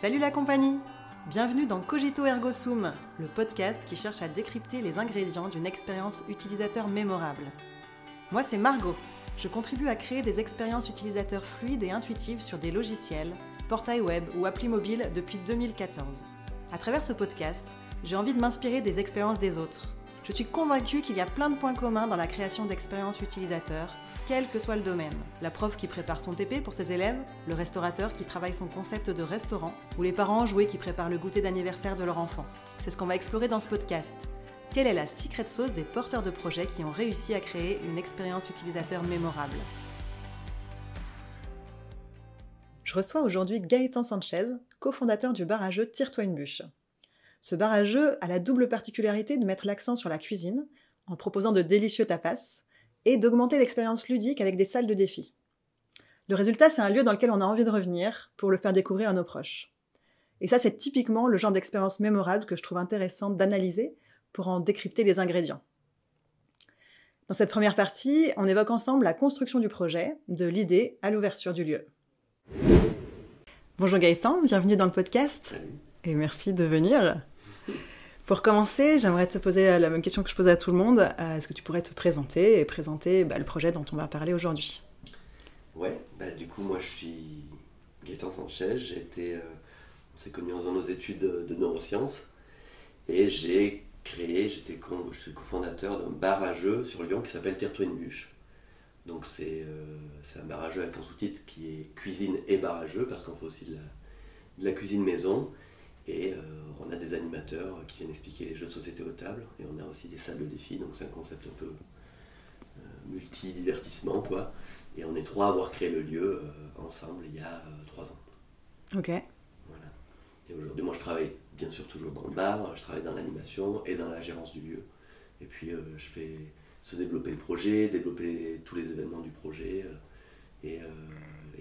Salut la compagnie! Bienvenue dans Cogito Ergo Sum, le podcast qui cherche à décrypter les ingrédients d'une expérience utilisateur mémorable. Moi c'est Margot, je contribue à créer des expériences utilisateurs fluides et intuitives sur des logiciels, portails web ou applis mobiles depuis 2014. À travers ce podcast, j'ai envie de m'inspirer des expériences des autres. Je suis convaincue qu'il y a plein de points communs dans la création d'expériences utilisateurs, quel que soit le domaine. La prof qui prépare son TP pour ses élèves, le restaurateur qui travaille son concept de restaurant, ou les parents enjoués qui préparent le goûter d'anniversaire de leur enfant. C'est ce qu'on va explorer dans ce podcast. Quelle est la secret sauce des porteurs de projets qui ont réussi à créer une expérience utilisateur mémorable? Je reçois aujourd'hui Gaëtan Sanchez, cofondateur du bar à jeux Tire-toi une bûche. Ce bar à jeux a la double particularité de mettre l'accent sur la cuisine, en proposant de délicieux tapas, et d'augmenter l'expérience ludique avec des salles de défis. Le résultat, c'est un lieu dans lequel on a envie de revenir pour le faire découvrir à nos proches. Et ça, c'est typiquement le genre d'expérience mémorable que je trouve intéressante d'analyser pour en décrypter les ingrédients. Dans cette première partie, on évoque ensemble la construction du projet, de l'idée à l'ouverture du lieu. Bonjour Gaëtan, bienvenue dans le podcast. Salut. Et merci de venir. Pour commencer, j'aimerais te poser la même question que je pose à tout le monde. Est-ce que tu pourrais te présenter et présenter le projet dont on va parler aujourd'hui? Ouais, du coup, moi je suis Gaëtan Sanchez. On s'est connus en faisant nos études de neurosciences. Et je suis cofondateur d'un bar à jeux sur Lyon qui s'appelle Tire-toi une bûche. Donc c'est un bar à jeux avec un sous-titre qui est cuisine et bar à jeux, parce qu'on fait aussi de la cuisine maison. Et on a des animateurs qui viennent expliquer les jeux de société aux tables. Et on a aussi des salles de défis, donc c'est un concept un peu multi-divertissement, quoi. Et on est trois à avoir créé le lieu ensemble il y a 3 ans. Ok. Voilà. Et aujourd'hui, moi je travaille bien sûr toujours dans le bar, je travaille dans l'animation et dans la gérance du lieu. Et puis je fais se développer le projet, développer tous les événements du projet et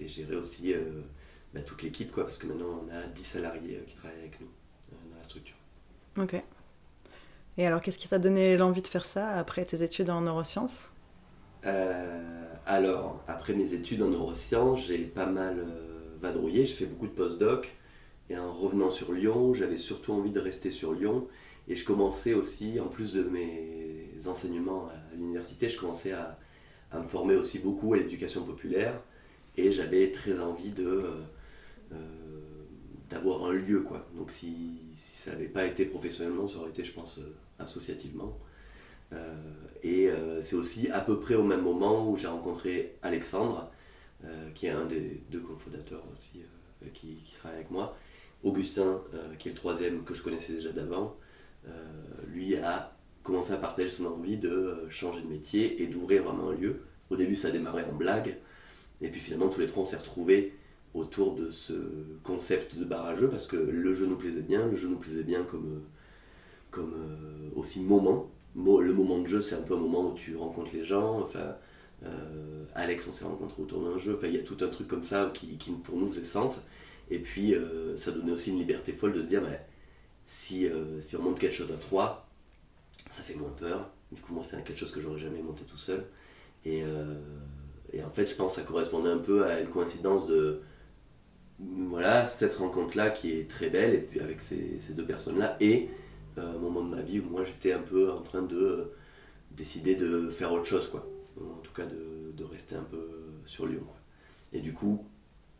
gérer aussi toute l'équipe, quoi, parce que maintenant on a 10 salariés qui travaillent avec nous dans la structure. Ok. Et alors, qu'est-ce qui t'a donné l'envie de faire ça après tes études en neurosciences? Alors, après mes études en neurosciences, j'ai pas mal vadrouillé, j'ai fait beaucoup de post-doc, et en revenant sur Lyon, j'avais surtout envie de rester sur Lyon, et je commençais aussi, en plus de mes enseignements à l'université, je commençais à me former aussi beaucoup à l'éducation populaire, et j'avais très envie d'avoir un lieu, quoi. Donc si ça n'avait pas été professionnellement, ça aurait été, je pense, associativement. C'est aussi à peu près au même moment où j'ai rencontré Alexandre, qui est un des deux cofondateurs aussi, qui travaille avec moi. Augustin, qui est le troisième que je connaissais déjà d'avant, lui a commencé à partager son envie de changer de métier et d'ouvrir vraiment un lieu. Au début, ça a démarré en blague, et puis finalement, tous les trois, on s'est retrouvés autour de ce concept de bar à jeu, parce que le jeu nous plaisait bien comme aussi moment. Le moment de jeu, c'est un peu un moment où tu rencontres les gens. Enfin, Alex, on s'est rencontrés autour d'un jeu. Enfin, il y a tout un truc comme ça qui pour nous faisait sens. Et puis, ça donnait aussi une liberté folle de se dire, si on monte quelque chose à 3, ça fait moins peur. Du coup, moi, c'est quelque chose que j'aurais jamais monté tout seul. Et en fait, je pense que ça correspondait un peu à une coïncidence de cette rencontre-là qui est très belle, et puis avec ces deux personnes-là, et un moment de ma vie où moi j'étais un peu en train de décider de faire autre chose, quoi. En tout cas de rester un peu sur Lyon, quoi. Et du coup,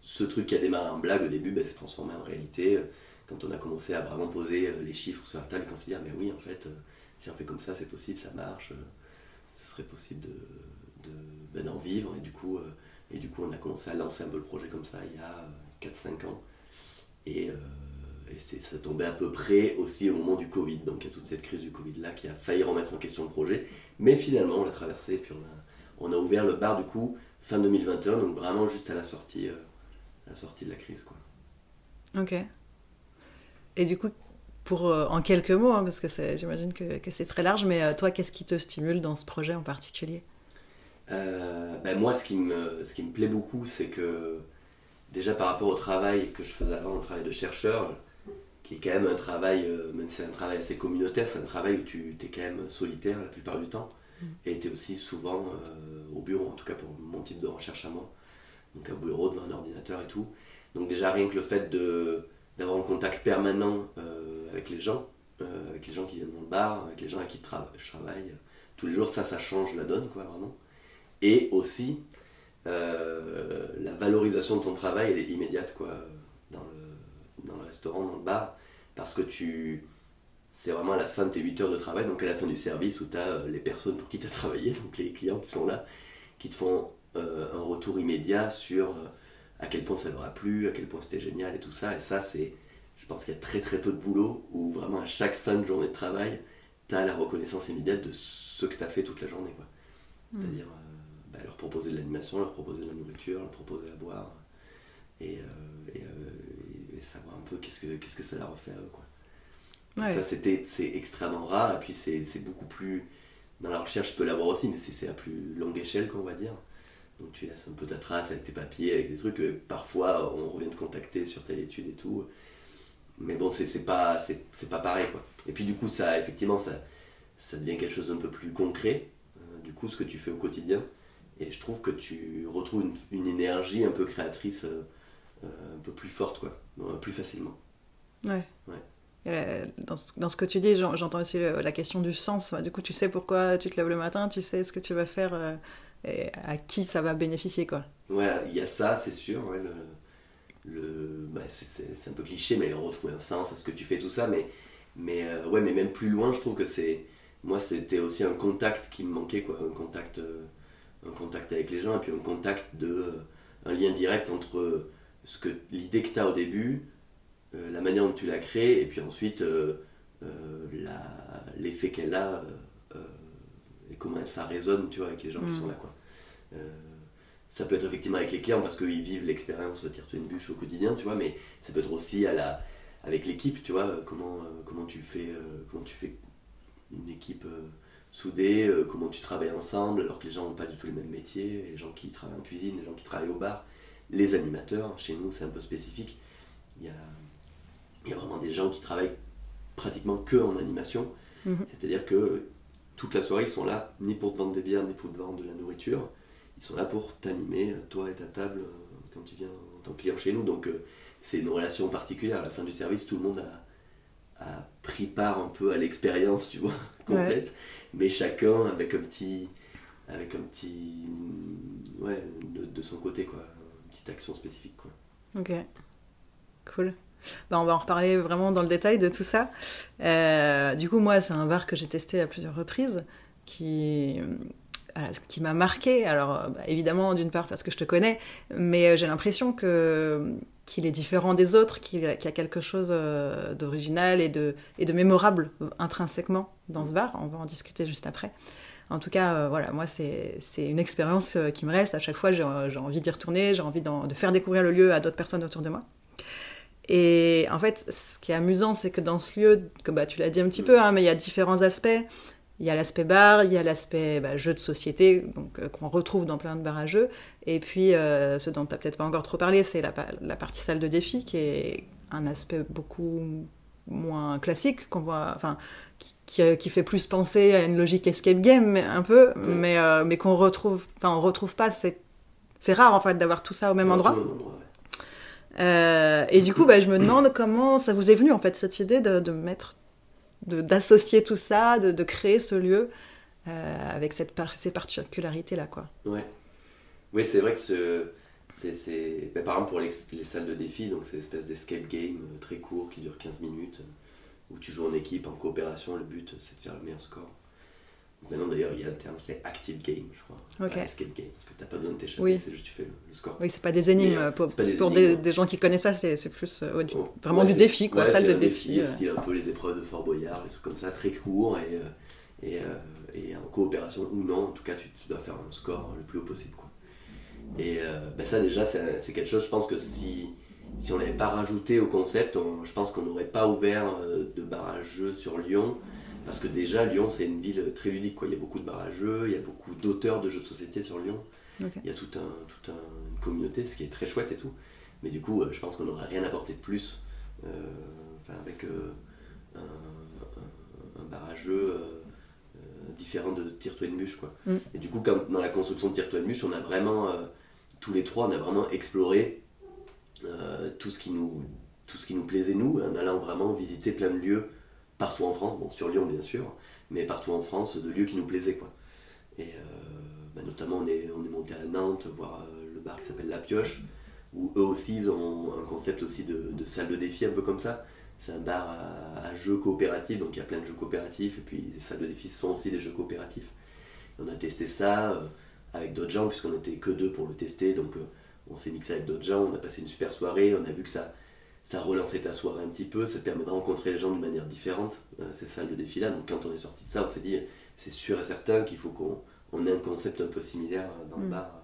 ce truc qui a démarré en blague au début, s'est transformé en réalité quand on a commencé à vraiment poser les chiffres sur la table, et qu'on s'est dit, mais oui, en fait, si on fait comme ça, c'est possible, ça marche, ce serait possible d'en vivre. Et du coup, on a commencé à lancer un peu le projet comme ça il y a 4-5 ans. Et ça tombait à peu près aussi au moment du Covid. Donc il y a toute cette crise du Covid là qui a failli remettre en question le projet. Mais finalement, on l'a traversé, et puis on a ouvert le bar du coup fin 2021, donc vraiment juste à la sortie de la crise, quoi. Ok. Et du coup, en quelques mots, parce que j'imagine que c'est très large, mais toi, qu'est-ce qui te stimule dans ce projet en particulier? Moi, ce qui me plaît beaucoup, c'est que déjà par rapport au travail que je faisais avant, au travail de chercheur, qui est quand même un travail, même si c'est un travail assez communautaire, c'est un travail où tu es quand même solitaire la plupart du temps, et tu es aussi souvent au bureau, en tout cas pour mon type de recherche à moi, donc au bureau devant un ordinateur et tout. Donc déjà rien que le fait d'avoir un contact permanent avec les gens qui viennent dans le bar, avec les gens avec qui je travaille tous les jours, ça change la donne, quoi, vraiment. Et aussi, la valorisation de ton travail, elle est immédiate, quoi, dans le restaurant, dans le bar, parce que c'est vraiment à la fin de tes 8 heures de travail, donc à la fin du service où tu as les personnes pour qui tu as travaillé, donc les clients qui sont là, qui te font un retour immédiat sur à quel point ça leur a plu, à quel point c'était génial et tout ça. Et ça, je pense qu'il y a très très peu de boulot où vraiment à chaque fin de journée de travail, tu as la reconnaissance immédiate de ce que tu as fait toute la journée, quoi. C'est-à-dire leur proposer de l'animation, leur proposer de la nourriture, leur proposer à boire et savoir un peu qu'est-ce que ça leur a fait à eux, quoi. Ouais. Ça, c'est extrêmement rare, et puis c'est beaucoup plus... Dans la recherche, je peux l'avoir aussi, mais c'est à plus longue échelle, qu'on va dire. Donc tu laisses un peu ta trace avec tes papiers, avec des trucs. Parfois, on revient te contacter sur telle étude et tout. Mais bon, c'est pas pareil, quoi. Et puis du coup, effectivement, ça devient quelque chose d'un peu plus concret, du coup, ce que tu fais au quotidien. Et je trouve que tu retrouves une énergie un peu créatrice, un peu plus forte, quoi, plus facilement. Ouais. Dans ce que tu dis, j'entends aussi la question du sens. Du coup, tu sais pourquoi tu te lèves le matin, tu sais ce que tu vas faire et à qui ça va bénéficier, quoi. Ouais, il y a ça, c'est sûr. Ouais, c'est un peu cliché, mais retrouver un sens à ce que tu fais, tout ça. Mais même plus loin, je trouve que moi, c'était aussi un contact qui me manquait, quoi. Un contact avec les gens, et puis un lien direct entre l'idée que tu as au début, la manière dont tu l'as créée, et puis ensuite l'effet qu'elle a et comment ça résonne, tu vois, avec les gens qui sont là, quoi. Ça peut être effectivement avec les clients parce qu'ils vivent l'expérience de Tire-toi une bûche au quotidien, tu vois, mais ça peut être aussi avec l'équipe, tu vois, comment tu fais une équipe soudée, comment tu travailles ensemble alors que les gens n'ont pas du tout les mêmes métiers, les gens qui travaillent en cuisine, les gens qui travaillent au bar, les animateurs. Chez nous, c'est un peu spécifique. Il y a vraiment des gens qui travaillent pratiquement que en animation, c'est-à-dire que toute la soirée ils sont là, ni pour te vendre des bières, ni pour te vendre de la nourriture, ils sont là pour t'animer, toi et ta table, quand tu viens en tant que client chez nous. Donc c'est une relation particulière. À la fin du service, tout le monde a pris part un peu à l'expérience, tu vois, complète, ouais. Mais chacun avec un petit ouais, de son côté, quoi, une petite action spécifique, quoi. Ok, cool. On va en reparler vraiment dans le détail de tout ça. Du coup, moi, c'est un bar que j'ai testé à plusieurs reprises qui m'a marqué. Alors, évidemment, d'une part parce que je te connais, mais j'ai l'impression qu'il est différent des autres, qu'il y a quelque chose d'original et de mémorable intrinsèquement dans ce bar. On va en discuter juste après. En tout cas, voilà, moi, c'est une expérience qui me reste. À chaque fois, j'ai envie d'y retourner, j'ai envie de faire découvrir le lieu à d'autres personnes autour de moi. Et en fait, ce qui est amusant, c'est que dans ce lieu, que tu l'as dit un petit peu, mais il y a différents aspects. Il y a l'aspect bar, il y a l'aspect jeu de société, donc qu'on retrouve dans plein de bars à jeux. Et puis, ce dont tu n'as peut-être pas encore trop parlé, c'est la partie salle de défi, qui est un aspect beaucoup moins classique, qu'on voit, enfin, qui fait plus penser à une logique escape game, un peu, mais qu'on retrouve, enfin, on retrouve pas. C'est rare en fait d'avoir tout ça au même endroit. Et du coup, je me demande comment ça vous est venu en fait cette idée d'associer tout ça, de créer ce lieu avec ces particularités là, quoi. Ouais. Oui, c'est vrai que par exemple pour les salles de défi, donc c'est une espèce d'escape game très court qui dure 15 minutes où tu joues en équipe, en coopération. Le but c'est de faire le meilleur score. Maintenant d'ailleurs il y a un terme, c'est active game, je crois, okay. Pas escape game, parce que t'as pas besoin de t'échapper, c'est juste tu fais le score. Oui, c'est pas des énigmes, pour des gens qui connaissent pas, c'est plus vraiment du défi, quoi, salle de défi. Style un peu les épreuves de Fort Boyard, des trucs comme ça, très courts et en coopération ou non, en tout cas tu dois faire un score le plus haut possible, quoi. Et ça déjà c'est quelque chose, je pense que si on n'avait pas rajouté au concept, je pense qu'on n'aurait pas ouvert de bar à jeux sur Lyon. Parce que déjà, Lyon, c'est une ville très ludique, quoi. Il y a beaucoup de bars à jeux, il y a beaucoup d'auteurs de jeux de société sur Lyon. Okay. Il y a toute une communauté, ce qui est très chouette et tout. Mais du coup, je pense qu'on n'aurait rien apporté de plus avec un bar à jeux différent de Tire-toi une bûche, quoi. Et du coup, comme dans la construction de Tire-toi une bûche, on a vraiment, tous les trois, on a vraiment exploré tout ce qui nous tout ce qui nous plaisait nous, en allant vraiment visiter plein de lieux partout en France, bon sur Lyon bien sûr, mais partout en France, de lieux qui nous plaisaient quoi. Et notamment on est monté à Nantes voir le bar qui s'appelle La Pioche, où eux aussi ils ont un concept aussi de salle de défi un peu comme ça. C'est un bar à jeux coopératifs, donc il y a plein de jeux coopératifs, et puis les salles de défi sont aussi des jeux coopératifs. Et on a testé ça avec d'autres gens, puisqu'on n'était que deux pour le tester, donc on s'est mixé avec d'autres gens, on a passé une super soirée, on a vu que ça relançait ta soirée un petit peu, ça te permet de rencontrer les gens d'une manière différente, ces salles de défi là. Donc quand on est sorti de ça, on s'est dit, c'est sûr et certain qu'il faut qu'on ait un concept un peu similaire dans le bar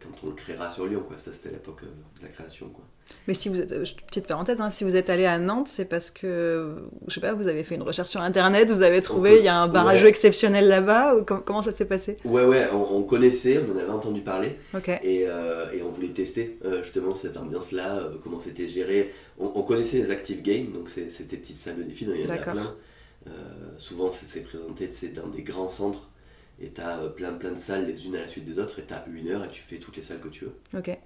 quand on le créera sur Lyon, quoi. Ça c'était l'époque de la création, quoi. Mais si vous êtes, petite parenthèse, hein, si vous êtes allé à Nantes, c'est parce que, je sais pas, vous avez fait une recherche sur internet, vous avez trouvé, il y a un bar à jeux exceptionnel là-bas, ou comment ça s'est passé? Ouais, on connaissait, on en avait entendu parler, okay. et on voulait tester justement cette ambiance-là, comment c'était géré. On connaissait les Active Games, donc c'était des petites salles de défi, il y en a plein. Souvent c'est présenté dans des grands centres, et t'as plein de salles les unes à la suite des autres, et t'as 1 heure et tu fais toutes les salles que tu veux. Okay.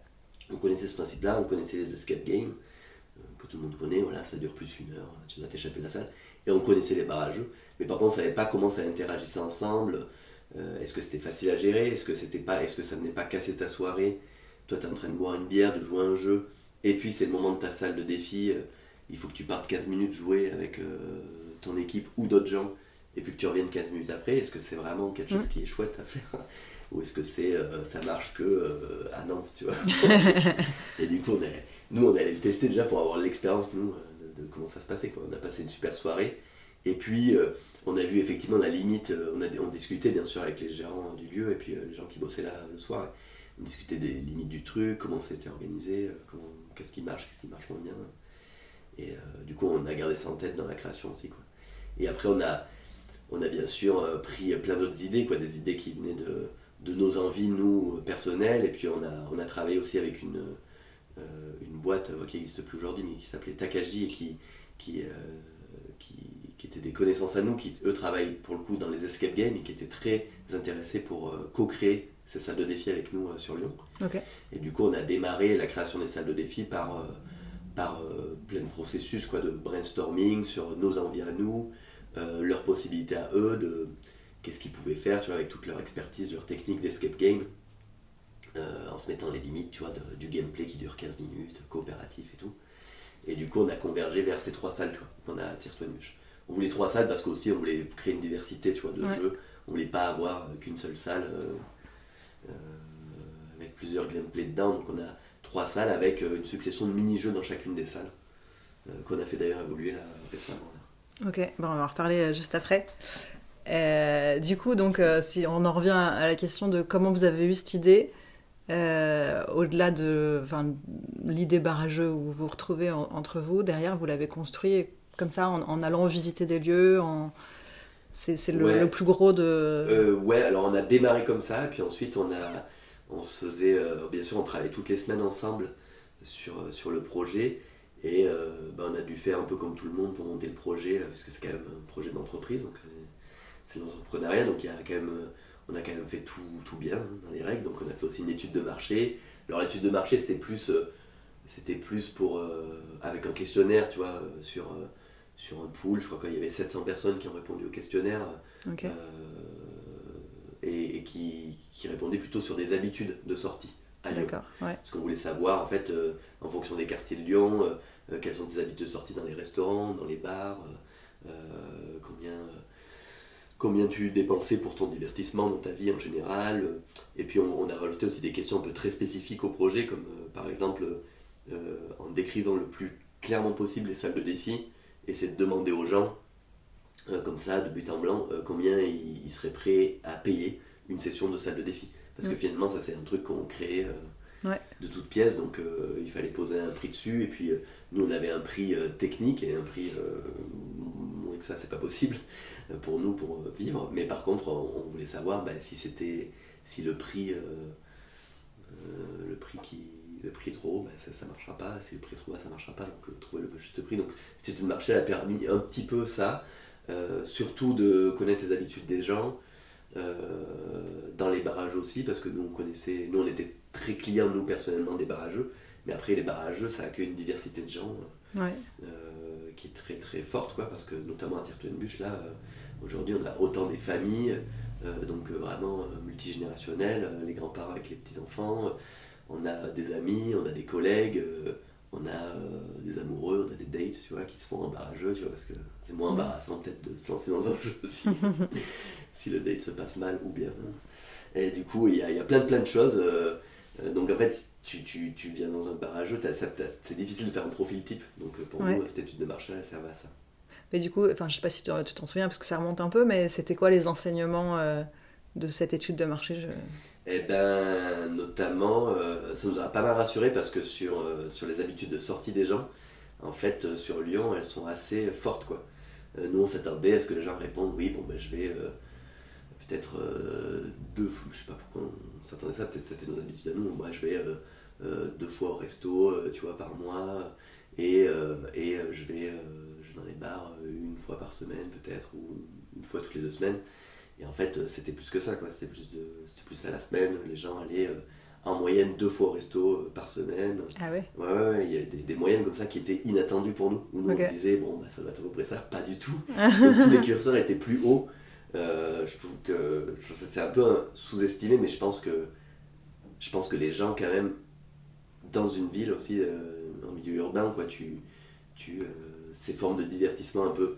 On connaissait ce principe-là, on connaissait les escape games, que tout le monde connaît, voilà, ça dure plus 1 heure, tu dois t'échapper de la salle. Et on connaissait les barres à jeux, mais par contre on ne savait pas comment ça interagissait ensemble, est-ce que c'était facile à gérer, est-ce que ça venait pas casser ta soirée, toi t'es en train de boire une bière, de jouer à un jeu, et puis c'est le moment de ta salle de défi, il faut que tu partes 15 minutes jouer avec ton équipe ou d'autres gens, et puis que tu reviennes 15 minutes après, est-ce que c'est vraiment quelque chose qui est chouette à faire? Ou est-ce que ça marche que à Nantes, tu vois? Et du coup, on allait le tester déjà pour avoir l'expérience, nous, de comment ça se passait, quoi. On a passé une super soirée. Et puis, on a vu effectivement la limite, on discutait bien sûr avec les gérants du lieu et puis les gens qui bossaient là le soir. On discutait des limites du truc, comment c'était organisé, qu'est-ce qui marche moins bien. Et du coup, on a gardé ça en tête dans la création aussi, quoi. Et après, on a bien sûr pris plein d'autres idées, quoi, des idées qui venaient de nos envies, nous, personnelles, et puis on a travaillé aussi avec une boîte qui n'existe plus aujourd'hui, mais qui s'appelait Takaji, et qui étaient des connaissances à nous, qui eux travaillent pour le coup dans les escape games, et qui étaient très intéressés pour co-créer ces salles de défi avec nous sur Lyon. Okay. Et du coup, on a démarré la création des salles de défi par plein de processus, quoi, de brainstorming sur nos envies à nous, leurs possibilités à eux, de qu'est-ce qu'ils pouvaient faire, tu vois, avec toute leur expertise, leur technique d'escape game, en se mettant les limites, tu vois, du gameplay qui dure 15 minutes, coopératif et tout. Et du coup, on a convergé vers ces 3 salles, tu vois. On a Tire-toi-Nuche. On voulait 3 salles parce qu'aussi, on voulait créer une diversité, tu vois, de jeux. On voulait pas avoir qu'une seule salle avec plusieurs gameplays dedans. Donc, on a 3 salles avec une succession de mini-jeux dans chacune des salles, qu'on a fait d'ailleurs évoluer là, récemment. Là. Ok, bon, on va en reparler juste après. Du coup, donc, si on en revient à la question de comment vous avez eu cette idée, au-delà de l'idée barrageux où vous vous retrouvez entre vous, derrière, vous l'avez construit comme ça, en allant visiter des lieux, c'est le plus gros de... ouais, alors on a démarré comme ça, et puis ensuite on se faisait... bien sûr, on travaillait toutes les semaines ensemble sur le projet, et on a dû faire un peu comme tout le monde pour monter le projet, parce que c'est quand même un projet d'entreprise, donc c'est l'entrepreneuriat, donc on a quand même fait tout bien dans les règles. Donc on a fait aussi une étude de marché. Alors l'étude de marché c'était plus pour avec un questionnaire, tu vois, sur un pool. Je crois qu'il y avait 700 personnes qui ont répondu au questionnaire, okay. Et qui répondaient plutôt sur des habitudes de sortie à Lyon. D'accord, ouais. Parce qu'on voulait savoir en fait en fonction des quartiers de Lyon quelles sont tes habitudes de sortie dans les restaurants, dans les bars, combien tu dépensais pour ton divertissement dans ta vie en général. Et puis on a rajouté aussi des questions un peu très spécifiques au projet, comme par exemple en décrivant le plus clairement possible les salles de défi, et c'est de demander aux gens, comme ça, de but en blanc, combien ils seraient prêts à payer une session de salle de défi. Parce que finalement, ça c'est un truc qu'on crée de toutes pièces, donc il fallait poser un prix dessus, et puis nous on avait un prix technique et un prix moins que ça c'est pas possible pour nous pour vivre, mais par contre on voulait savoir si le prix trop haut, ça marchera pas, si le prix trop bas ça marchera pas, donc trouver le juste prix. Donc cette étude de marché a permis un petit peu ça, surtout de connaître les habitudes des gens, dans les barrages aussi, parce que nous on était très clients nous personnellement des barrageux, mais après les barrageux ça accueille une diversité de gens qui est très très forte, quoi, parce que notamment à Tirtouenbuch là, aujourd'hui on a autant des familles, donc vraiment multigénérationnelles, les grands-parents avec les petits-enfants, on a des amis, on a des collègues, on a des amoureux, on a des dates, tu vois, qui se font en barrageux, tu vois, parce que c'est moins embarrassant peut-être de se lancer dans un jeu aussi, si le date se passe mal ou bien. Et du coup, il y a plein de choses. Donc en fait, tu viens dans un barrageux, c'est difficile de faire un profil type. Donc pour nous, cette étude de marché, elle servait à ça. Mais du coup, je sais pas si tu t'en souviens, parce que ça remonte un peu, mais c'était quoi les enseignements de cette étude de marché? Eh ben, notamment, ça nous a pas mal rassuré parce que sur les habitudes de sortie des gens, en fait, sur Lyon, elles sont assez fortes, quoi. Nous, on s'attendait à ce que les gens répondent, oui, bon, ben, je vais peut-être je sais pas pourquoi on s'attendait à ça, peut-être c'était nos habitudes à nous, moi, je vais 2 fois au resto, tu vois, par mois, et je vais dans les bars 1 fois par semaine, peut-être, ou 1 fois toutes les 2 semaines. Et en fait, c'était plus que ça, quoi. C'était plus à la semaine. Les gens allaient en moyenne 2 fois au resto par semaine. Ah ouais? Ouais, il y avait des moyennes comme ça qui étaient inattendues pour nous. Où nous on se disait, bon, bah, ça doit être à peu près ça. Pas du tout. Donc tous les curseurs étaient plus hauts. Je trouve que c'est un peu sous-estimé, mais je pense que les gens, quand même, dans une ville aussi, en milieu urbain, quoi, ces formes de divertissement un peu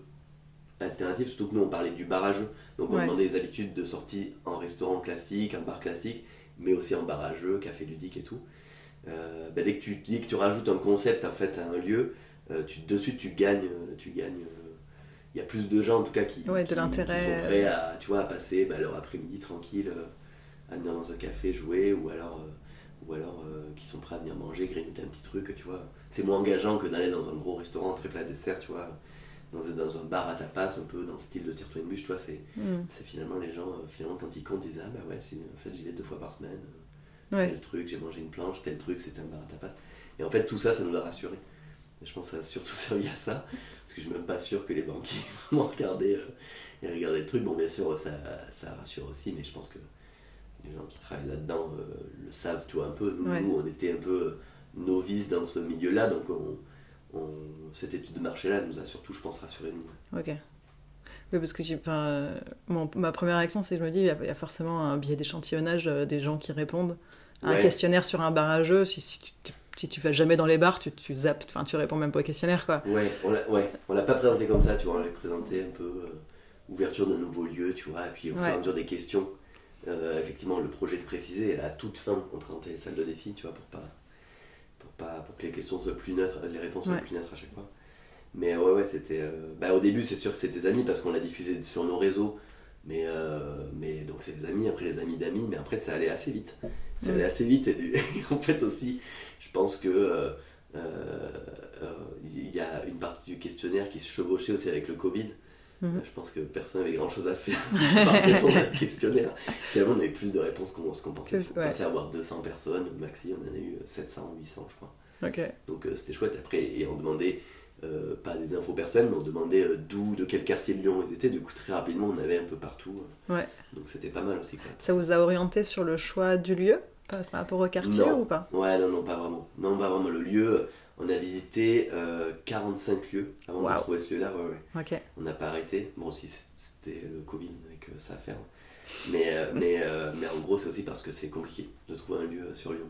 alternative, surtout que nous on parlait du barrageux, donc on demandait des habitudes de sortie en restaurant classique, en bar classique, mais aussi en barrageux, café ludique et tout. Dès que tu dis que tu rajoutes un concept en fait à un lieu, de suite tu gagnes. Il y a plus de gens en tout cas qui sont prêts à, tu vois, à passer leur après-midi tranquille, à venir dans un café jouer, ou alors qui sont prêts à venir manger, grignoter un petit truc, tu vois. C'est moins engageant que d'aller dans un gros restaurant très plat dessert, tu vois. Dans un bar à tapas, un peu dans le style de Tirtouenbuch, tu vois, c'est finalement les gens, quand ils comptent, ils disent, ah bah ouais, en fait j'y vais 2 fois par semaine, tel truc, j'ai mangé une planche, tel truc, c'était un bar à tapas. Et en fait tout ça, ça nous a rassurés. Et je pense que ça a surtout servi à ça, parce que je suis même pas sûr que les banquiers m'ont regardé le truc. Bon, bien sûr, ça rassure aussi, mais je pense que les gens qui travaillent là-dedans le savent, tu vois, un peu. Nous, on était un peu novices dans ce milieu-là, donc cette étude de marché-là nous a surtout, je pense, rassuré nous. Ok. Oui, parce que ma première réaction, c'est que je me dis, il y a forcément un biais d'échantillonnage des gens qui répondent à un questionnaire sur un barrageux. Si tu vas jamais dans les bars, tu zappes, tu réponds même pas au questionnaire, quoi. On l'a pas présenté comme ça, tu vois, on l'a présenté un peu ouverture d'un nouveau lieu, tu vois, et puis au fur et à mesure des questions, effectivement, le projet se précisait, et à toute fin, on présentait les salles de défi, tu vois, pour que les questions soient plus neutres, les réponses soient plus neutres à chaque fois. Mais c'était... au début, c'est sûr que c'était des amis, parce qu'on l'a diffusé sur nos réseaux, mais donc c'est des amis, après les amis d'amis, mais après ça allait assez vite. Ça allait assez vite, et en fait aussi, je pense que il y a une partie du questionnaire qui se chevauchait aussi avec le Covid. Je pense que personne n'avait grand chose à faire par répondre à le questionnaire. Finalement, on avait plus de réponses qu'on pensait. On passait à avoir 200 personnes, maxi, on en a eu 700, 800, je crois. Okay. Donc c'était chouette. Après, et on demandait pas des infos personnelles, mais on demandait de quel quartier de Lyon ils étaient. Du coup, très rapidement, on avait un peu partout. Donc c'était pas mal aussi, quoi. Ça vous a orienté sur le choix du lieu par rapport au quartier ou pas? Non, pas vraiment. Non, pas vraiment. Le lieu, on a visité 45 lieux avant de trouver ce lieu-là. Okay. On n'a pas arrêté. Bon, si c'était le Covid avec ça à faire. Mais en gros, c'est aussi parce que c'est compliqué de trouver un lieu sur Lyon.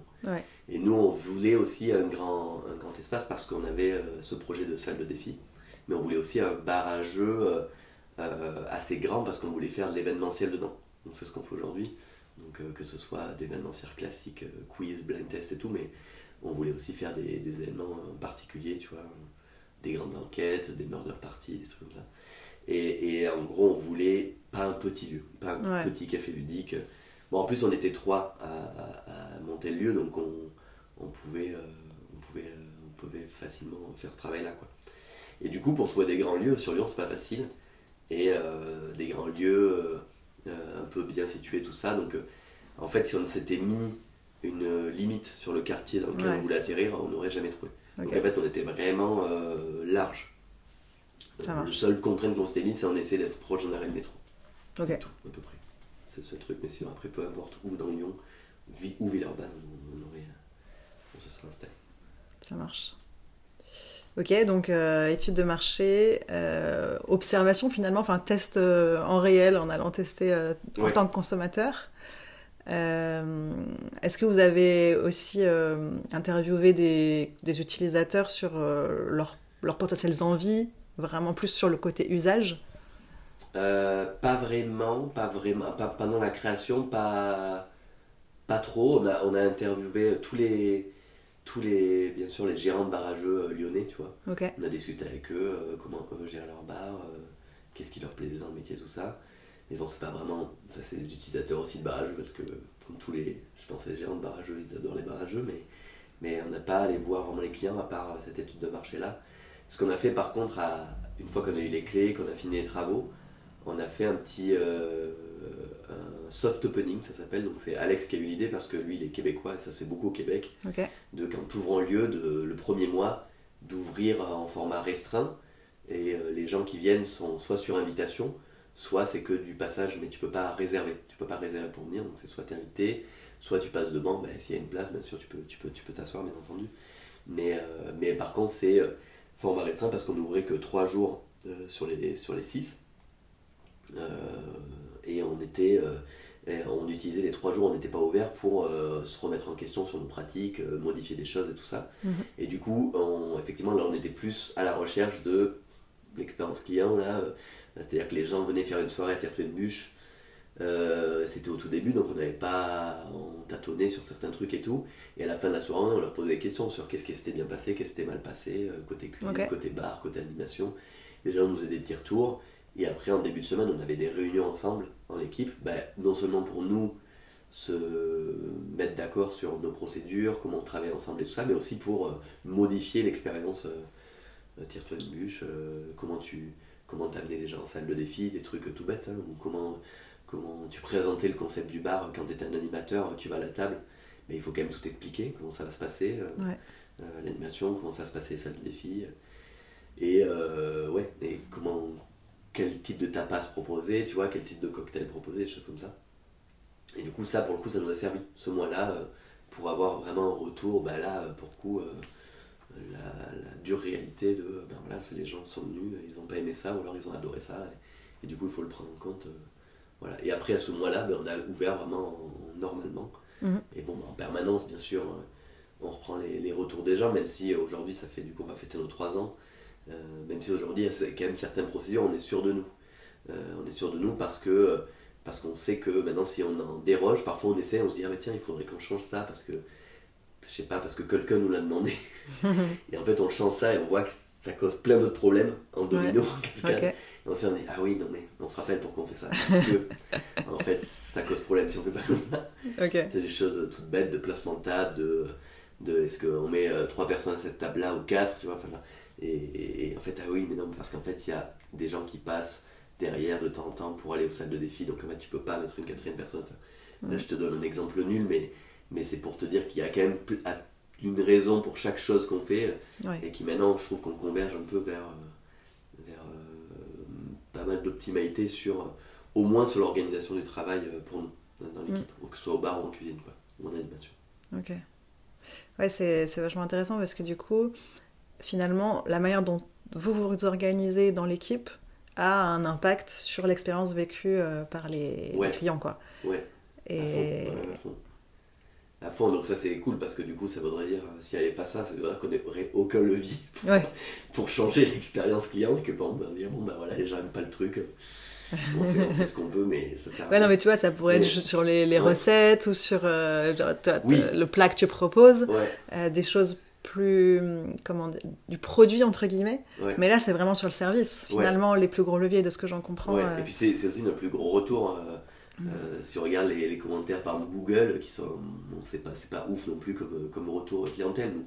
Et nous, on voulait aussi un grand espace parce qu'on avait ce projet de salle de défi. Mais on voulait aussi un bar à jeux assez grand parce qu'on voulait faire de l'événementiel dedans. Donc c'est ce qu'on fait aujourd'hui. Donc que ce soit d'événementiel classique, quiz, blind test et tout, mais on voulait aussi faire des événements particuliers, tu vois, des grandes enquêtes, des murder parties, des trucs comme ça. Et en gros, on voulait pas un petit lieu, pas un petit café ludique. Bon, en plus, on était 3 à monter le lieu, donc on pouvait facilement faire ce travail-là, quoi. Et du coup, pour trouver des grands lieux sur Lyon, c'est pas facile. Et des grands lieux un peu bien situés, tout ça. Donc, en fait, si on s'était mis une limite sur le quartier dans lequel on voulait atterrir, on n'aurait jamais trouvé. Donc, en fait, on était vraiment large. Le seul contrainte qu'on s'était mis, c'est on essayait d'être proche d'un arrêt de métro. C'est tout, à peu près. c'est ce truc, mais sinon après peu importe où dans Lyon, ou Villeurbanne, on se serait installé. Ça marche. Ok, donc étude de marché, observation finalement, enfin test en réel en allant tester en tant que consommateur. Est-ce que vous avez aussi interviewé des utilisateurs sur leurs potentielles envies, vraiment plus sur le côté usage? Pas vraiment, pas pendant la création, pas trop. On a interviewé bien sûr, les gérants de barrageux lyonnais, tu vois. Okay. On a discuté avec eux, comment eux gérer leur bar, qu'est-ce qui leur plaisait dans le métier, tout ça. Mais bon, c'est pas vraiment. Enfin, c'est des utilisateurs aussi de barrageux, parce que, comme je pense que les gérants de barrageux, ils adorent les barrageux, mais on n'a pas allé voir vraiment les clients, à part cette étude de marché-là. Ce qu'on a fait, par contre, une fois qu'on a eu les clés, qu'on a fini les travaux, on a fait un petit un soft opening, ça s'appelle. Donc c'est Alex qui a eu l'idée, parce que lui il est québécois et ça se fait beaucoup au Québec. Okay. De quand tu ouvres un lieu, le premier mois, d'ouvrir en format restreint, et les gens qui viennent sont soit sur invitation, soit c'est que du passage, mais tu peux pas réserver pour venir. Donc c'est soit tu es invité, soit tu passes devant. S'il y a une place, bien sûr tu peux t'asseoir, bien entendu, mais par contre c'est format restreint, parce qu'on n'ouvrait que 3 jours sur les 6. Et on utilisait les 3 jours, on n'était pas ouvert pour se remettre en question sur nos pratiques, modifier des choses et tout ça. Et du coup, effectivement, là on était plus à la recherche de l'expérience client, là. C'est-à-dire que les gens venaient faire une soirée à Tire-Toi-Une-Bûche. C'était au tout début, donc on tâtonnait sur certains trucs et tout. Et à la fin de la soirée, on leur posait des questions sur qu'est-ce qui s'était bien passé, qu'est-ce qui s'était mal passé, côté cuisine, okay. côté bar, côté animation. Les gens nous faisaient des petits retours. Et après, en début de semaine, on avait des réunions ensemble, en équipe, non seulement pour nous se mettre d'accord sur nos procédures, comment on travaille ensemble et tout ça, mais aussi pour modifier l'expérience Tire-Toi-Une-Bûche, comment t'amener les gens en salle de défi, des trucs tout bêtes, hein, ou comment tu présentais le concept du bar quand t'étais un animateur, tu vas à la table, mais il faut quand même tout expliquer, comment ça va se passer, l'animation, comment ça va se passer les salles de défi, et quel type de tapas proposer, tu vois, quel type de cocktail proposer, des choses comme ça. Et du coup, ça, pour le coup, ça nous a servi ce mois-là pour avoir vraiment un retour, pour le coup, la dure réalité de, les gens sont venus, ils n'ont pas aimé ça, ou alors ils ont adoré ça, et du coup, il faut le prendre en compte. Voilà. Et après, à ce mois-là, on a ouvert vraiment normalement. Et bon, en permanence, bien sûr, on reprend les retours des gens, même si aujourd'hui, on va fêter nos 3 ans. Même si aujourd'hui, il y a quand même certaines procédures, on est sûr de nous. On est sûr de nous parce qu'on sait que maintenant, si on en déroge, parfois on essaie, on se dit ah mais tiens, il faudrait qu'on change ça parce que je sais pas, parce que quelqu'un nous l'a demandé. Et en fait, on change ça et on voit que ça cause plein d'autres problèmes en domino, en cascade. Okay. Et on se dit ah oui, non mais on se rappelle pourquoi on fait ça. Parce que en fait, ça cause problème si on fait pas comme ça. Okay. C'est des choses toutes bêtes de placement de table, de est-ce qu'on met 3 personnes à cette table-là ou 4, tu vois, enfin là. Et en fait, ah oui, mais non, parce qu'en fait, il y a des gens qui passent derrière de temps en temps pour aller aux salles de défi, donc en fait, tu peux pas mettre une 4e personne. Là, je te donne un exemple nul, mais c'est pour te dire qu'il y a quand même une raison pour chaque chose qu'on fait, et qui maintenant, je trouve qu'on converge un peu vers pas mal d'optimalité au moins sur l'organisation du travail pour nous, dans l'équipe, que ce soit au bar ou en cuisine, quoi, ou en animation. Ok. Ouais, c'est vachement intéressant parce que du coup, finalement, la manière dont vous vous organisez dans l'équipe a un impact sur l'expérience vécue par les clients, quoi. Ouais. Et... À fond, donc ça c'est cool parce que du coup ça voudrait dire, s'il n'y avait pas ça, ça voudrait dire qu'on n'aurait aucun levier pour changer l'expérience client, et que on va dire voilà, les gens n'aiment pas le truc, on fait ce qu'on peut, mais ça sert à rien. Non mais tu vois, ça pourrait être sur les recettes ou sur le plat que tu proposes, des choses plus du produit entre guillemets, mais là c'est vraiment sur le service finalement les plus gros leviers de ce que j'en comprends. Et puis c'est aussi notre plus gros retour. Si on regarde les commentaires par Google, qui sont, c'est pas ouf non plus comme retour clientèle, nous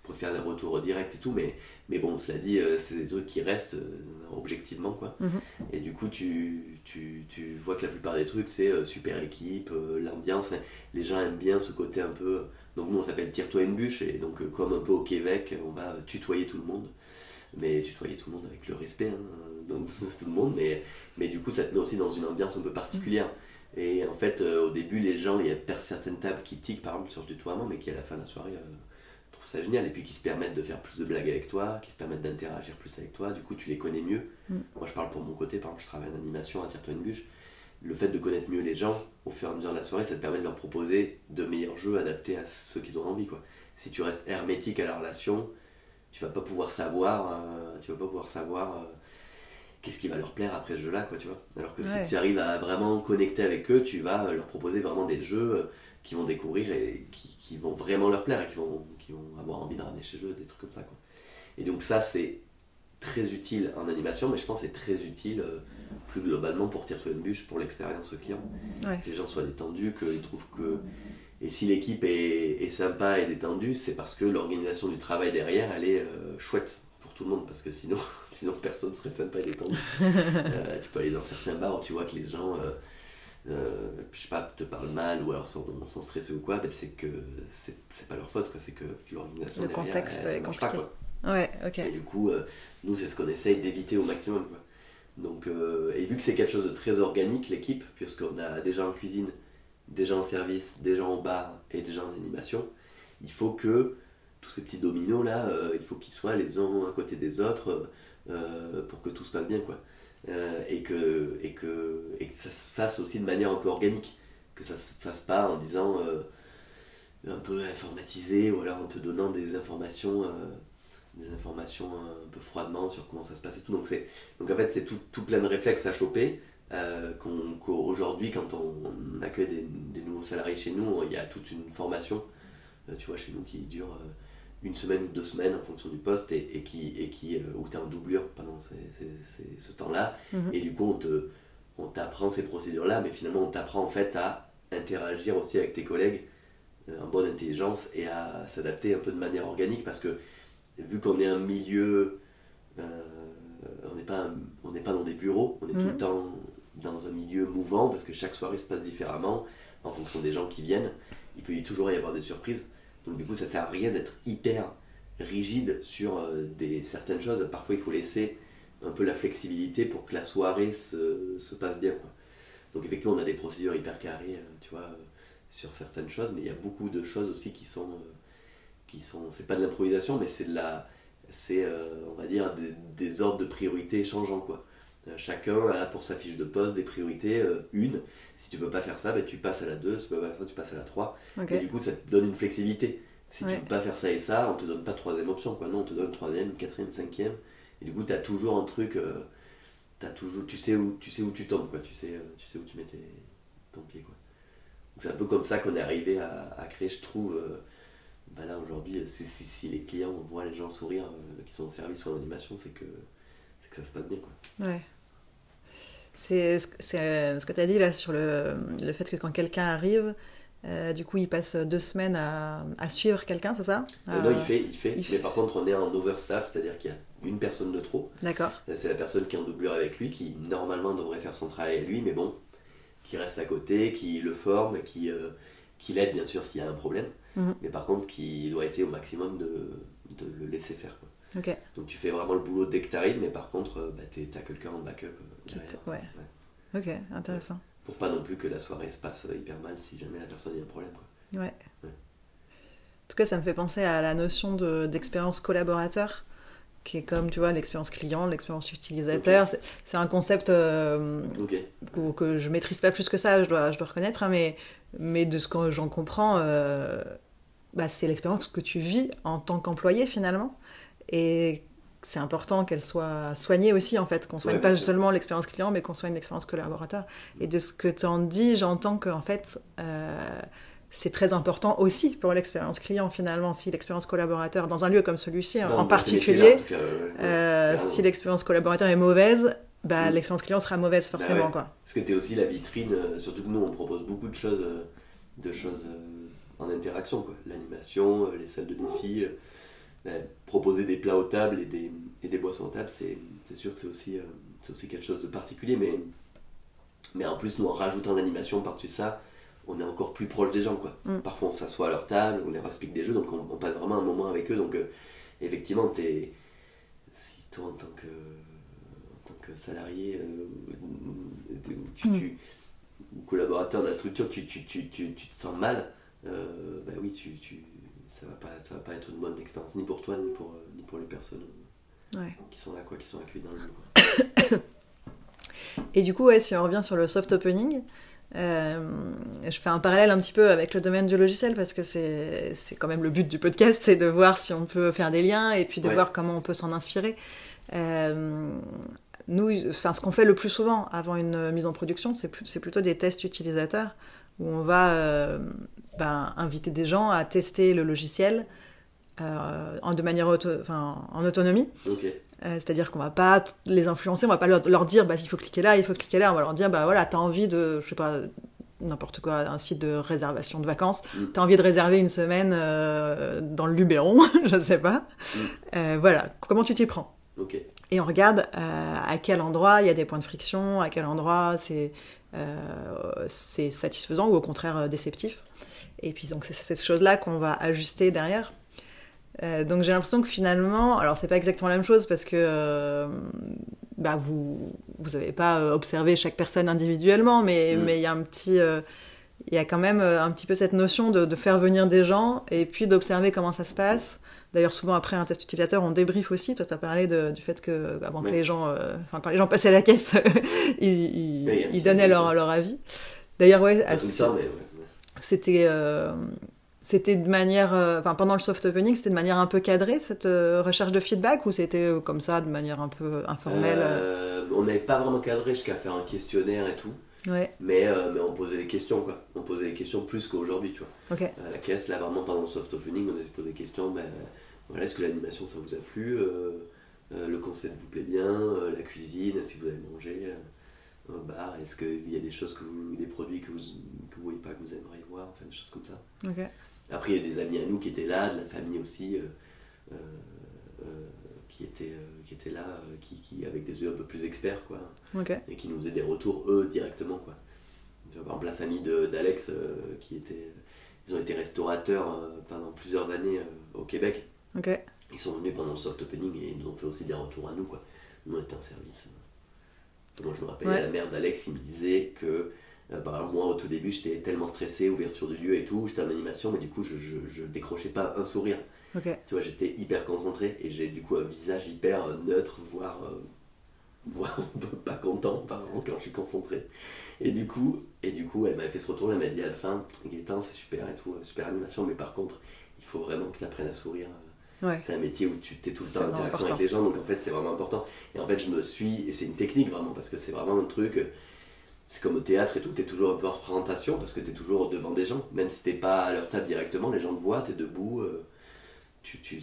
on préfère les retours directs et tout, mais bon, cela dit, c'est des trucs qui restent objectivement, quoi. Et du coup tu vois que la plupart des trucs c'est super équipe, l'ambiance, les gens aiment bien ce côté un peu, donc nous on s'appelle Tire-Toi-Une-Bûche, et donc comme un peu au Québec, on va tutoyer tout le monde, mais tutoyer tout le monde avec le respect, donc tout le monde, mais du coup ça te met aussi dans une ambiance un peu particulière. Et en fait, au début, les gens, il y a certaines tables qui tiquent par exemple sur du tutoiement, mais qui à la fin de la soirée trouvent ça génial. Et puis qui se permettent de faire plus de blagues avec toi, qui se permettent d'interagir plus avec toi. Du coup, tu les connais mieux. Moi, je parle pour mon côté, par exemple, je travaille en animation à Tire-toi une bûche. Le fait de connaître mieux les gens au fur et à mesure de la soirée, ça te permet de leur proposer de meilleurs jeux adaptés à ceux qu'ils ont envie, quoi. Si tu restes hermétique à la relation, tu vas pas pouvoir savoir, qu'est-ce qui va leur plaire après ce jeu-là, quoi, tu vois. Alors que si tu arrives à vraiment connecter avec eux, tu vas leur proposer vraiment des jeux qu'ils vont découvrir et qui vont vraiment leur plaire et qui vont avoir envie de ramener chez eux, des trucs comme ça, quoi. Et donc ça, c'est très utile en animation, mais je pense que c'est très utile plus globalement pour Tire-toi une bûche, pour l'expérience client. Ouais. Que les gens soient détendus, qu'ils trouvent que... Et si l'équipe est sympa et détendue, c'est parce que l'organisation du travail derrière, elle est chouette pour tout le monde, parce que sinon personne serait sympa et détendu. Tu peux aller dans certains bars où tu vois que les gens, je sais pas, te parlent mal ou alors sont stressés ou quoi, ben c'est que c'est pas leur faute, quoi. C'est que l'organisation le derrière, contexte elle est marche compliqué. pas, quoi. Ouais, ok. Et du coup, nous, c'est ce qu'on essaye d'éviter au maximum, quoi. Donc, et vu que c'est quelque chose de très organique, l'équipe, puisqu'on a des gens en cuisine, des gens en service, des gens au bar et des gens en animation, il faut que tous ces petits dominos là, il faut qu'ils soient les uns à côté des autres pour que tout se passe bien, quoi. Et que ça se fasse aussi de manière un peu organique, que ça se fasse pas en disant un peu informatisé ou alors en te donnant des informations un peu froidement sur comment ça se passe et tout. Donc en fait, c'est tout plein de réflexes à choper. Qu'aujourd'hui, quand on accueille des nouveaux salariés chez nous, il y a toute une formation, tu vois, chez nous qui dure une semaine ou 2 semaines en fonction du poste et où tu es en doublure pendant ce temps-là. Et du coup, on t'apprend ces procédures-là, mais finalement, on t'apprend en fait à interagir aussi avec tes collègues en bonne intelligence et à s'adapter un peu de manière organique, parce que vu qu'on est un milieu, on n'est pas dans des bureaux, on est tout le temps dans un milieu mouvant, parce que chaque soirée se passe différemment en fonction des gens qui viennent. Il peut toujours y avoir des surprises, donc du coup ça sert à rien d'être hyper rigide sur certaines choses. Parfois il faut laisser un peu la flexibilité pour que la soirée se passe bien, quoi. Donc effectivement on a des procédures hyper carrées, tu vois, sur certaines choses, mais il y a beaucoup de choses aussi qui sont c'est pas de l'improvisation, mais c'est on va dire des ordres de priorité changeants, quoi. Chacun a pour sa fiche de poste des priorités, une. Si tu peux pas faire ça, ben, tu passes à la 2, si tu peux pas faire ça, tu passes à la 3. Okay. Et du coup, ça te donne une flexibilité. Si tu peux pas faire ça et ça, on te donne pas de troisième option, quoi. Non, on te donne une 4e, 5e. Et du coup, tu as toujours un truc, tu sais où tu tombes, quoi. Tu sais où tu mets ton pied, quoi. Donc c'est un peu comme ça qu'on est arrivé à créer, je trouve. Là aujourd'hui, si les clients voient les gens sourire qui sont en service ou en animation, c'est que ça se passe bien, quoi. Ouais. C'est ce que tu as dit là sur le fait que quand quelqu'un arrive, du coup il passe 2 semaines à suivre quelqu'un, c'est ça? Non, il fait. Mais par contre, on est en overstaff, c'est-à-dire qu'il y a une personne de trop. D'accord. C'est la personne qui est en doublure avec lui, qui normalement devrait faire son travail à lui, mais bon, qui reste à côté, qui le forme, qui l'aide bien sûr s'il y a un problème. Mais par contre qui doit essayer au maximum de le laisser faire, quoi. Okay. Donc tu fais vraiment le boulot dès que tu arrives, mais par contre t'as quelqu'un en backup derrière. Ouais. Ok, intéressant. Ouais. Pour pas non plus que la soirée se passe hyper mal si jamais la personne a un problème, quoi. Ouais. En tout cas, ça me fait penser à la notion d'expérience collaborateur, qui est comme, tu vois, l'expérience client, l'expérience utilisateur. Okay. C'est un concept que je maîtrise pas plus que ça, je dois reconnaître, hein, mais de ce que j'en comprends, c'est l'expérience que tu vis en tant qu'employé finalement, et c'est important qu'elle soit soignée aussi, en fait, qu'on soigne pas seulement l'expérience client, mais qu'on soigne l'expérience collaborateur. Et de ce que tu en dis, j'entends qu'en fait, c'est très important aussi pour l'expérience client finalement, si l'expérience collaborateur, dans un lieu comme celui-ci en particulier, si l'expérience collaborateur est mauvaise, l'expérience client sera mauvaise forcément. Quoi. Parce que tu es aussi la vitrine, surtout que nous on propose beaucoup de choses en interaction, quoi. L'animation, les salles de défi, proposer des plats aux tables et des boissons aux tables, c'est sûr que c'est aussi quelque chose de particulier, mais en plus nous en rajoutant l'animation par-dessus ça, on est encore plus proche des gens, quoi. Parfois on s'assoit à leur table, on leur explique des jeux, donc on passe vraiment un moment avec eux. Donc effectivement, si toi en tant que salarié, collaborateur de la structure, tu te sens mal, oui, ça va pas être une bonne expérience ni pour toi ni pour les personnes qui sont là, qui sont accueillies dans le lieu. Et du coup, si on revient sur le soft opening, je fais un parallèle un petit peu avec le domaine du logiciel parce que c'est quand même le but du podcast, c'est de voir si on peut faire des liens et puis de voir comment on peut s'en inspirer. Nous, ce qu'on fait le plus souvent avant une mise en production, c'est plutôt des tests utilisateurs où on va inviter des gens à tester le logiciel en autonomie. Okay. C'est-à-dire qu'on va pas les influencer, on va pas leur dire il faut cliquer là, on va leur dire voilà, t'as envie de, je sais pas, n'importe quoi, un site de réservation de vacances, t'as envie de réserver une semaine dans le Luberon, je sais pas. Voilà, comment tu t'y prends? Okay. Et on regarde à quel endroit il y a des points de friction, à quel endroit c'est satisfaisant ou au contraire déceptif. Et puis donc c'est cette chose-là qu'on va ajuster derrière. Donc j'ai l'impression que finalement, alors c'est pas exactement la même chose parce que vous avez pas observé chaque personne individuellement, mais il y a il y a quand même un petit peu cette notion de faire venir des gens et puis d'observer comment ça se passe. D'ailleurs, souvent après un test utilisateur, on débrief aussi. Toi, tu as parlé du fait que avant que les gens, quand les gens passaient à la caisse, ils donnaient leur avis. D'ailleurs, c'était de manière, pendant le soft opening, c'était de manière un peu cadrée cette recherche de feedback ou c'était comme ça, de manière un peu informelle? On n'avait pas vraiment cadré jusqu'à faire un questionnaire et tout. Ouais. Mais on posait des questions, quoi. On posait des questions plus qu'aujourd'hui, tu vois. Okay. À la caisse, là, vraiment, pendant le soft opening, on a posé des questions. Voilà, est-ce que l'animation, ça vous a plu? Le concept vous plaît bien? La cuisine, est-ce que vous avez mangé? Un bar, est-ce qu'il y a des choses, des produits que vous voyez pas, que vous aimeriez voir? Enfin, des choses comme ça. Okay. Après, il y a des amis à nous qui étaient là, de la famille aussi, qui étaient là, qui avec des yeux un peu plus experts, quoi. Okay. Et qui nous faisaient des retours, eux, directement, quoi. Par exemple, la famille d'Alex, ils ont été restaurateurs pendant plusieurs années au Québec. Okay. Ils sont venus pendant le soft opening et ils nous ont fait aussi des retours à nous, quoi. Nous, on était un service. Moi, je me rappelle la mère d'Alex qui me disait que moi, au tout début, j'étais tellement stressé, ouverture du lieu et tout, j'étais en animation, mais du coup, je décrochais pas un sourire. Okay. Tu vois, j'étais hyper concentré et j'ai du coup un visage hyper neutre, voire pas content quand je suis concentré. Et du coup, elle m'avait fait ce retour, elle m'a dit à la fin, Gaëtan, c'est super et tout, super animation, mais par contre, il faut vraiment que tu apprennes à sourire. C'est un métier où tu es tout le temps en interaction avec les gens, donc en fait, c'est vraiment important. Et en fait, et c'est une technique vraiment, parce que c'est vraiment un truc, c'est comme au théâtre et tout, tu es toujours un peu en représentation, parce que tu es toujours devant des gens, même si tu n'es pas à leur table directement, les gens te voient, tu es debout,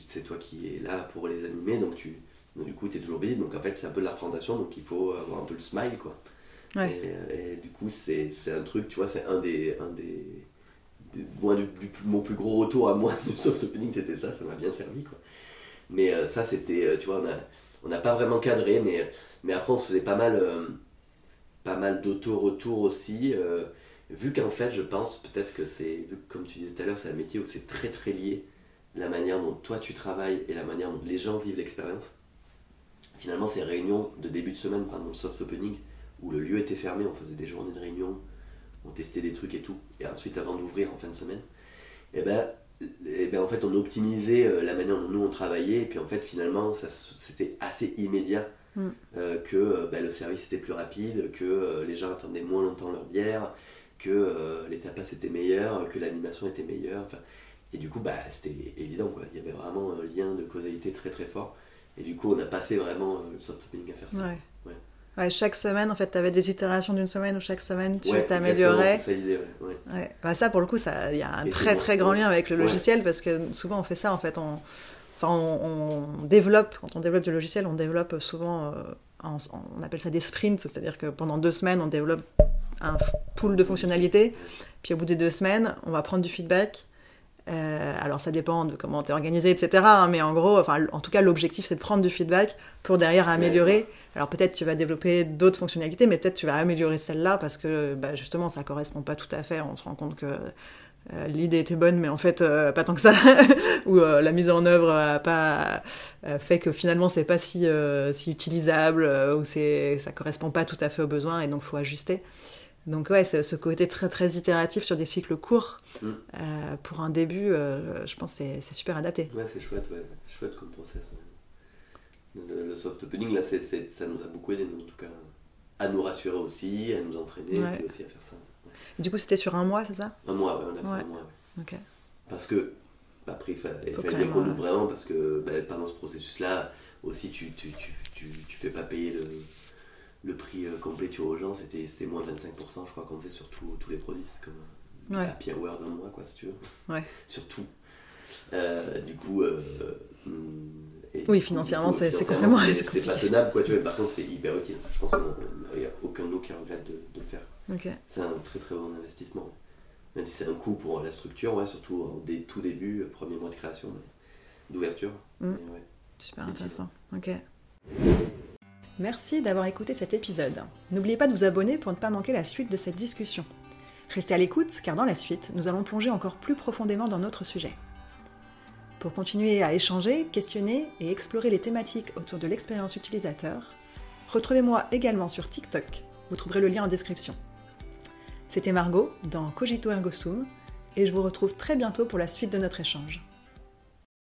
c'est toi qui es là pour les animer, donc du coup tu es toujours visible, donc en fait c'est un peu de la représentation, donc il faut avoir un peu le smile, quoi. Ouais. Et du coup c'est un truc, tu vois, c'est mon plus gros retour à moi du soft opening, c'était ça m'a bien servi, quoi. Mais ça c'était, tu vois, on n'a pas vraiment cadré, mais après on se faisait pas mal d'auto-retour aussi, vu qu'en fait je pense peut-être que vu que, comme tu disais tout à l'heure, c'est un métier où c'est très très lié, la manière dont toi tu travailles et la manière dont les gens vivent l'expérience. Finalement, ces réunions de début de semaine pendant le soft opening, où le lieu était fermé, on faisait des journées de réunion, on testait des trucs et tout, et ensuite avant d'ouvrir en fin de semaine, et en fait on optimisait la manière dont nous on travaillait, et puis en fait finalement c'était assez immédiat, que le service était plus rapide, que les gens attendaient moins longtemps leur bière, que les tapas étaient meilleurs, que l'animation était meilleure, et du coup c'était évident, quoi. Il y avait vraiment un lien de causalité très très fort, et du coup on a passé vraiment le soft opening à faire ça. Ouais, chaque semaine, en fait, tu avais des itérations d'une semaine où chaque semaine tu C'est t'améliorais. ça l'idée, Ça, pour le coup, il y a un très très grand lien avec le logiciel, parce que souvent on fait ça, en fait, on développe, quand on développe du logiciel, on développe souvent, on appelle ça des sprints, c'est-à-dire que pendant 2 semaines, on développe un pool de fonctionnalités, puis au bout des 2 semaines, on va prendre du feedback. Alors ça dépend de comment tu es organisé, etc. Mais en gros, en tout cas, l'objectif c'est de prendre du feedback pour derrière améliorer. Alors peut-être tu vas développer d'autres fonctionnalités, mais peut-être tu vas améliorer celle-là parce que justement ça correspond pas tout à fait. On se rend compte que l'idée était bonne, mais en fait pas tant que ça. Ou la mise en œuvre a pas fait que finalement c'est pas si utilisable, ou ça correspond pas tout à fait aux besoins et donc faut ajuster. Donc ouais, c'est ce côté très très itératif sur des cycles courts, pour un début, je pense que c'est super adapté. Ouais, c'est chouette comme process. Ouais. Le soft opening, là, ça nous a beaucoup aidé, nous, en tout cas, à nous rassurer aussi, à nous entraîner, et puis aussi à faire ça. Ouais. Du coup, c'était sur un mois, c'est ça ? Un mois, ouais, on a fait un mois. Ouais. Ok. Parce que, après, il fallait bien qu'on l'ouvre vraiment, parce que pendant ce processus-là, aussi, tu fais pas payer le prix complet aux gens, c'était moins 25%, je crois, qu'on faisait sur tous les produits. C'est comme un happy hour d'un mois, quoi, si tu veux. Ouais. Sur tout. Du coup... oui, financièrement, c'est complètement... C'est pas tenable, quoi, tu vois. Par contre, c'est hyper utile. Je pense qu'il n'y a aucun de nous qui regrette de le faire. Okay. C'est un très très bon investissement. Même si c'est un coût pour la structure, ouais, surtout en tout début, premier mois de création, d'ouverture. Ouais, super intéressant. Ok. Merci d'avoir écouté cet épisode. N'oubliez pas de vous abonner pour ne pas manquer la suite de cette discussion. Restez à l'écoute, car dans la suite, nous allons plonger encore plus profondément dans notre sujet. Pour continuer à échanger, questionner et explorer les thématiques autour de l'expérience utilisateur, retrouvez-moi également sur TikTok, vous trouverez le lien en description. C'était Margot dans Cogito Ergo Sum, et je vous retrouve très bientôt pour la suite de notre échange.